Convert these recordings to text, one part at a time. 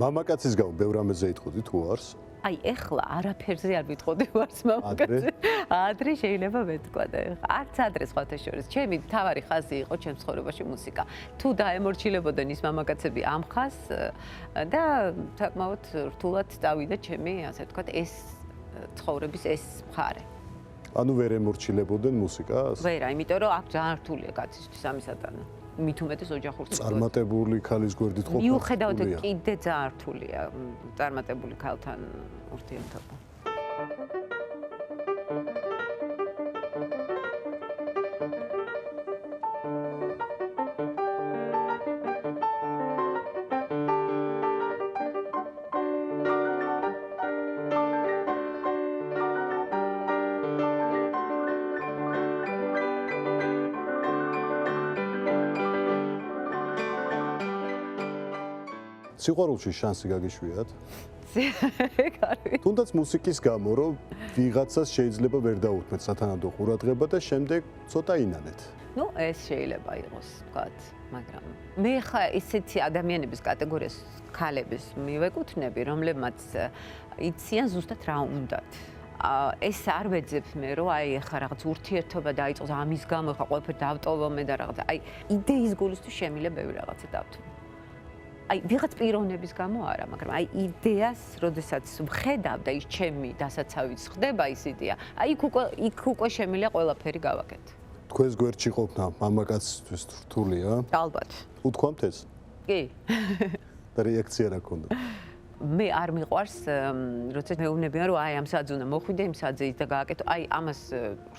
მამაკაცის გამო ბევრ რამეზე იტყოდი თუ არს? აი ეხლა არაფერზე არ ვიტყოდი ვარს მამაკაცი. ადრე შეიძლება ვეთქვა და არც ადრე სხვათა შორის. ჩემი თავარი ხაზი იყო ჩემს ცხოვრებაში მუსიკა. თუ დაემორჩილებოდნენ ის მამაკაცები ამ ხაზს და საკმაოდ რთულად წავიდა ჩემი, ასე ვთქვათ, ეს ცხოვრების ეს მხარე. ანუ ვერ ემორჩილებოდნენ მუსიკას? ვერა, იმიტომ რომ აქ ძალიან რთულია კაცისთვის ამისატანა. მით უმეტეს ოჯახურ სიტუაციებში. წარმატებული ქალის გვერდით ყოფნა. მიუხედავად კიდე ძალიან რთულია წარმატებული ქალთან ურთიერთობა. სიყვარულში შანსი გაგიშვიათ? კარგი. თუნდაც მუსიკის გამო, რომ ვიღაცას შეიძლება ვერ დაუთმეთ სათანადო ყურადღება და შემდეგ ცოტა ინანეთ. ნუ ეს შეიძლება იყოს, ვთქვათ, მაგრამ მე ხა ისეთი ადამიანების კატეგორიას ქალების მივეკუთვნები, რომლებმაც იციან ზუსტად რა უნდათ. ეს არ ვეძებ მე, რომ აი ეხა რაღაც ურთიერთობა დაიწყოს ამის გამო, ხა ყველაფერი დავტოვო მე და რაღაცა. აი იდეის გულისთვის შემიძლია ბევრი რაღაცა დავთვალო. აი ვიღაც პიროვნების გამო არა, მაგრამ აი იდეას, როდესაც ვხედავ და ის ჩემი დასაცავიც ხდება ის იდეა, აი იქ უკვე შემიძლია ყველაფერი გავაკეთო. თქვენს გვერდში ყოფნა მამაკაცისთვის რთულია? ალბათ. უთქვამთ ეს? კი. და რეაქცია რა ქონდა? მე არ მიყვარს, როცა მეუბნებიან, რომ აი ამ საძ უნდა მოხვიდე, იმ საძე ის და გააკეთო, აი ამას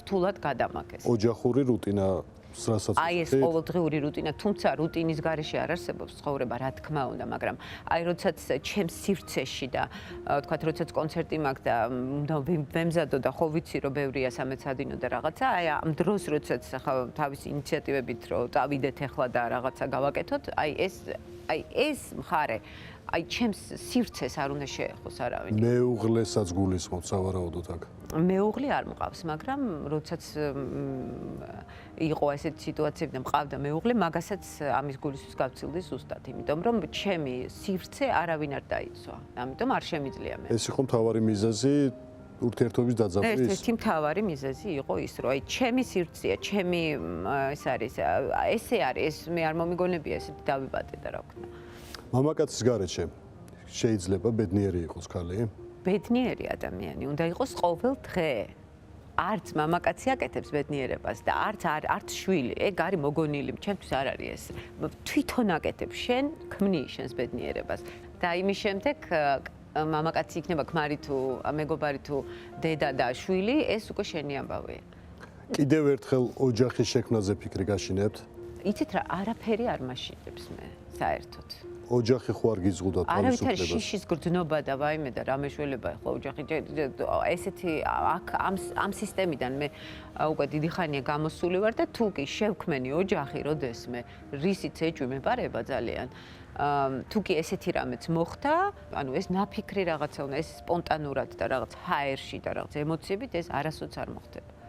რთულად გადამაგეს. ოჯახური რუტინა რასაც აი ეს ყოველდღიური რუტინა, თუმცა რუტინის გარეშე არ არსებობს ცხოვრება, რა თქმა უნდა, მაგრამ აი როდესაც ჩემს სივრცეში და ვთქვათ, როდესაც კონცერტი მაქვს და უნდა ვემზადო და ხო ვიცი, რომ ბევრია სამეცადინო და რაღაცა, აი ამ დროს როდესაც ახლა თავისი ინიციატივებით რომ წავიდეთ ახლა და რაღაცა გავაკეთოთ, აი ეს მხარე აი ჩემს სივრცეს არ უნდა შეეხოს არავინ. მეუღლესაც გულისხმობ სავარაუდოდ აქ. მეუღლე არ მყავს, მაგრამ როდესაც იყო ესეთი სიტუაციები და მყავდა მეუღლე, მაგასაც ამის გულისთვის გავცილდი ზუსტად, იმიტომ რომ ჩემი სივრცე არავინ არ დაიცვა. ამიტომ არ შემიძლია მე. ეს იყო მთავარი მიზეზი ურთიერთობის დაძაბვის? ერთ-ერთი მთავარი მიზეზი იყო ის, რომ აი ჩემი სივრცეა, ჩემი ეს არის, ესე არის, ეს მე არ მომიგონებია ესეთი დავიბადე და რა ვქნა. მამაკაცის გარეშე შეიძლება ბედნიერი იყოს ქალი? ბედნიერი ადამიანი უნდა იყოს ყოველ დღე. არც მამაკაცი აკეთებს ბედნიერებას და არც შვილი, ეგ არის მოგონილი, ჩემთვის არ არის ეს. თვითონ აკეთებ შენ, ქმნი შენს ბედნიერებას. და იმის შემდეგ მამაკაცი იქნება ქმარი თუ მეგობარი თუ დედა და შვილი, ეს უკვე შენი ამბავია. კიდევ ერთხელ ოჯახის შექმნაზე ფიქრი გაშინებთ? იცით რა, არაფერი არ მაშინებს მე, საერთოდ. ოჯახი ხო არ გიზღუდა არავითარი თავისუფლებას? შიშის გრძნობა და ვაიმე და რა მეშველება ახლა ოჯახი ესეთი აქ ამ სისტემიდან მე უკვე დიდი ხანია გამოსული ვარ და თუ კი შევქმენი ოჯახი, როდესმე რისიც ეჭვი მეპარება ძალიან თუ კი ესეთი რამეც მოხდა, ანუ ეს ნაფიქრი რაღაცა უნდა, ეს სპონტანურად და რაღაც ჰაერში და რაღაც ემოციებით ეს არასოდეს არ მოხდება.